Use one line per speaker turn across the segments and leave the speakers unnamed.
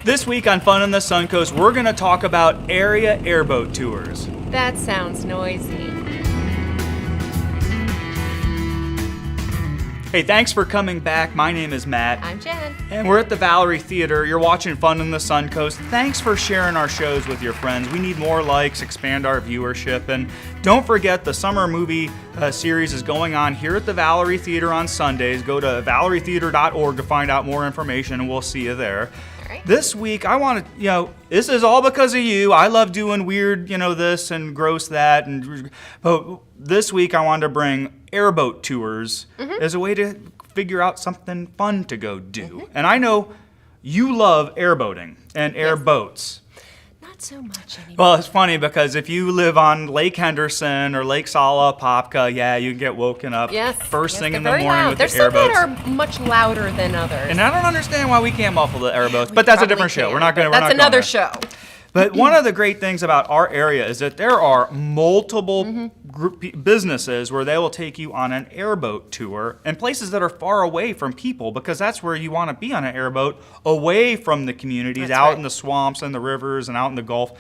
This week on Fun in the Suncoast, we're going to talk about area airboat tours.
That sounds noisy.
Hey, thanks for coming back. My name is Matt.
I'm Jen.
And we're at the Valerie Theater. You're watching Fun in the Suncoast. Thanks for sharing our shows with your friends. We need more likes, expand our viewership. And don't forget, the summer movie series is going on here at the Valerie Theater on Sundays. Go to valerietheater.org to find out more information, and we'll see you there.
Right.
This week, I want to, this is all because of you. I love doing weird, this and gross that. But this week, I wanted to bring Airboat Tours as a way to figure out something fun to go do. And I know you love airboating and airboats.
Not so much anymore.
Well, it's funny because if you live on Lake Henderson or Lake Salapopka, you can get woken up first thing in the morning
loud.
with
There's
the airboats.
some that are much louder than others.
And I don't understand why we can't muffle the airboats, but that's a different show. We're not going to.
That's another show.
But one of the great things about our area is that there are multiple businesses where they will take you on an airboat tour and places that are far away from people, because that's where you want to be on an airboat, away from the communities,
That's
in the swamps and the rivers and out in the Gulf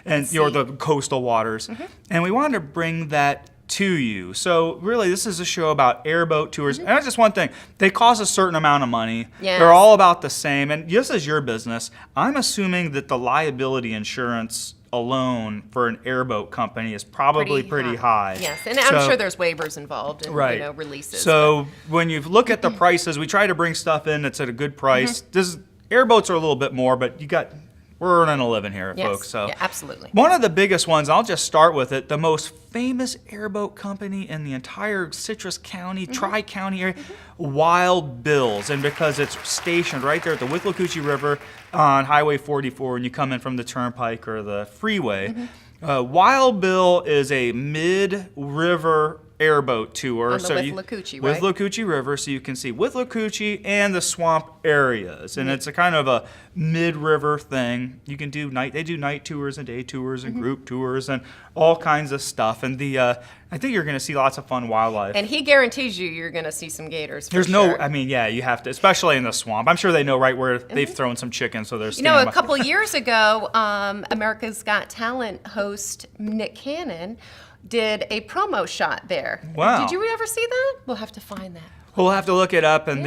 and the coastal waters. And we wanted to bring that to you. So really, this is a show about airboat tours. And that's just one thing. They cost a certain amount of money.
Yes.
They're all about the same. And this is your business. I'm assuming that the liability insurance alone for an airboat company is probably pretty high.
Yes, and I'm sure there's waivers involved and releases.
So when you look at the prices, we try to bring stuff in that's at a good price. Airboats are a little bit more, but we're earning a living here, folks. So
yeah, absolutely.
One of the biggest ones, I'll just start with it, the most famous airboat company in the entire Citrus County, Tri-County area, Wild Bill's. And because it's stationed right there at the Withlacoochee River on Highway 44 when you come in from the Turnpike or the freeway, Wild Bill is a mid-river airboat tour.
On the Withlacoochee, right?
Withlacoochee River, so you can see Withlacoochee and the swamp areas. And it's a kind of a mid-river thing. You can do they do night tours and day tours and group tours and all kinds of stuff. And I think you're going to see lots of fun wildlife.
And he guarantees you're going to see some gators.
There's you have to, especially in the swamp. I'm sure they know right where they've thrown some chickens, so they're
a couple years ago, America's Got Talent host Nick Cannon did a promo shot there.
Wow.
Did you ever see that? We'll have to find that.
We'll have to look it up. And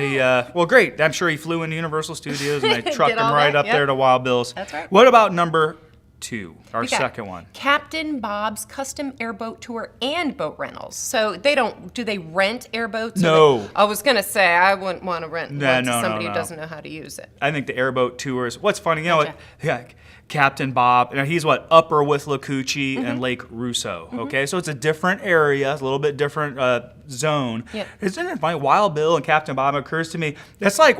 great. I'm sure he flew into Universal Studios and they trucked him right up there to Wild Bill's.
That's right.
What about number 2, our second one?
Captain Bob's Custom Airboat Tour and Boat Rentals. So do they rent airboats?
No.
I was going to say, I wouldn't want to rent one to somebody
who
doesn't know how to use it.
I think the airboat tours, what's funny, Captain Bob, he's Upper Withlacoochee and Lake Russo, okay? So it's a different area, a little bit different zone.
Yep.
Isn't it funny? Wild Bill and Captain Bob occurs to me, that's like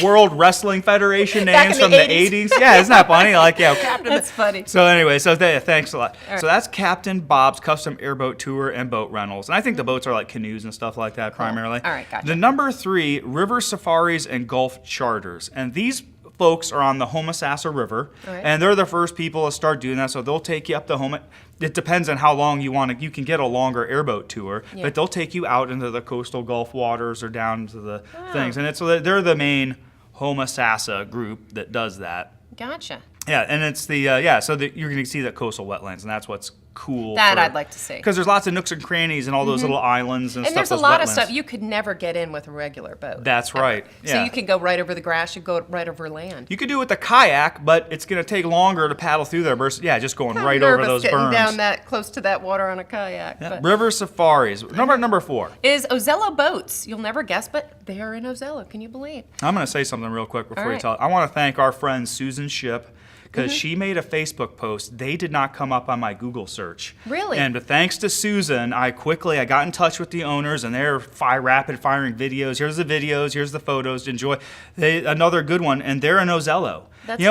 World Wrestling Federation names from the 80s. Yeah, isn't that funny? Captain.
That's funny.
So anyway, thanks a lot. Right. So that's Captain Bob's Custom Airboat Tour and Boat Rentals. And I think the boats are like canoes and stuff like that primarily.
All right, gotcha.
The number 3, River Safaris and Gulf Charters. And these folks are on the Homosassa River, and they're the first people to start doing that. So they'll take you up the It depends on how long you want to. You can get a longer airboat tour, but they'll take you out into the coastal Gulf waters or down to the things. And they're the main Homosassa group that does that.
Gotcha.
Yeah, and it's so you're going to see the coastal wetlands, and that's what's cool.
I'd like to see.
Because there's lots of nooks and crannies and all those little islands and stuff.
And there's a lot of stuff you could never get in with a regular boat.
That's right. Yeah.
So you can go right over the grass, you go right over land.
You could do it with a kayak, but it's going to take longer to paddle through there versus, just going right over those berms.
Down that close to that water on a kayak.
Yeah. River Safaris. Number 4.
Is Ozella Boats. You'll never guess, but they are in Ozella. Can you believe?
I'm going to say something real quick before you tell it. I want to thank our friend Susan Ship, because she made a Facebook post. They did not come up on my Google search.
Really?
And thanks to Susan, I got in touch with the owners, and they're rapid firing videos. Here's the videos, here's the photos to enjoy. Another good one, and they're in Ozello.
That's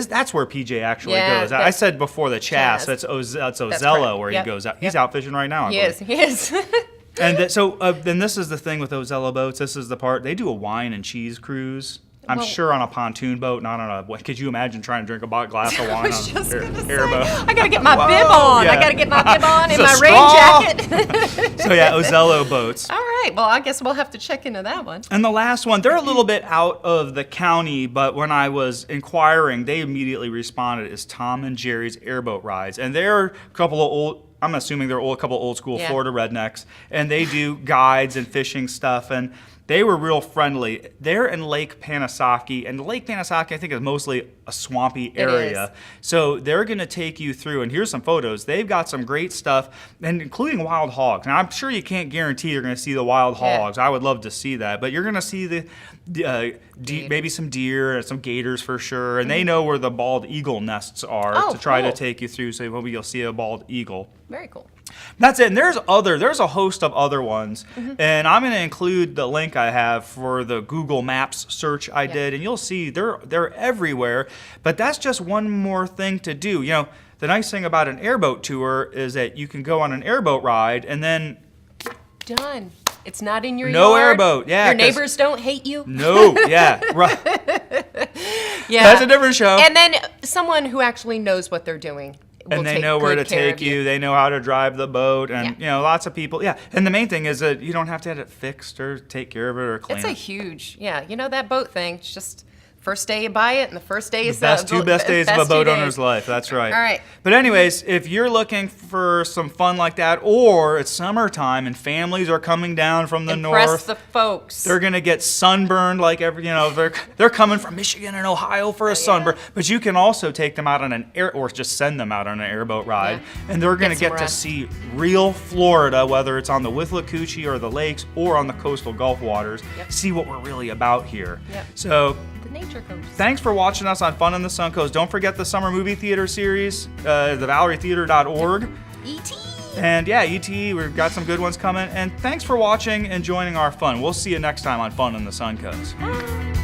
that's where PJ actually goes. I said before the Chas, that's Ozella where he goes out. He's out fishing right now.
He is.
And then this is the thing with Ozella boats. This is the part, they do a wine and cheese cruise. I'm
Well-
sure on a pontoon boat, not on a. Could you imagine trying to drink a glass of
I
wine
was
on
just
an
gonna say,
airboat?
I gotta get my bib
Whoa,
on.
yeah.
I gotta get my bib on and
It's a
my
straw.
rain jacket.
So yeah, Ozella boats.
All right. Well, I guess we'll have to check into that one.
And the last one, they're a little bit out of the county, but when I was inquiring, they immediately responded, is Tom and Jerry's Airboat Rides. And they're a couple of old, I'm assuming they're a couple old school
Yeah.
Florida rednecks, and they do guides and fishing stuff, and they were real friendly. They're in Lake Panasaki, and Lake Panasaki, I think, is mostly a swampy area. So they're going to take you through, and here's some photos. They've got some great stuff, and including wild hogs. Now, I'm sure you can't guarantee you're going to see the wild
Yeah.
hogs. I would love to see that, but you're going to see the maybe some deer and some gators for sure, and they know where the bald eagle nests are
Oh,
to try to
cool.
take you through, so maybe you'll see a bald eagle.
Very cool.
That's it. And there's a host of other ones. And I'm going to include the link I have for the Google Maps search I did. And you'll see they're everywhere. But that's just one more thing to do. You know, the nice thing about an airboat tour is that you can go on an airboat ride and then
Done. It's not in your
No
yard.
airboat, yeah,
Your
'cause-
neighbors don't hate you.
no, yeah, right.
Yeah.
That's a different show.
And then someone who actually knows what they're doing. Will
And they
take
know where to
good care
take
of
you. They know how to drive the boat, and
Yeah.
you know, lots of people. Yeah, and the main thing is that you don't have to have it fixed or take care of it or clean
It's a
it.
huge, you know that boat thing. It's just first day you buy it, and the first day is
Two best days of a boat owner's life. That's right.
All right.
But anyways, if you're looking for some fun like that, or it's summertime and families are coming down from the
Impress
north,
the folks.
they're gonna get sunburned like they're coming from Michigan and Ohio for a sunburn. But you can also take them out on an or just send them out on an airboat ride, and they're gonna
Get
get
some
to
rest.
see real Florida, whether it's on the Withlacoochee or the lakes or on the coastal Gulf waters.
Yep.
See what we're really about here.
Yep.
So.
the nature coach.
Thanks for watching us on Fun in the Suncoast. Don't forget the summer movie theater series, thevalerietheater.org.
E.T.
And yeah, ET, we've got some good ones coming. And thanks for watching and joining our fun. We'll see you next time on Fun in the Suncoast.
Bye.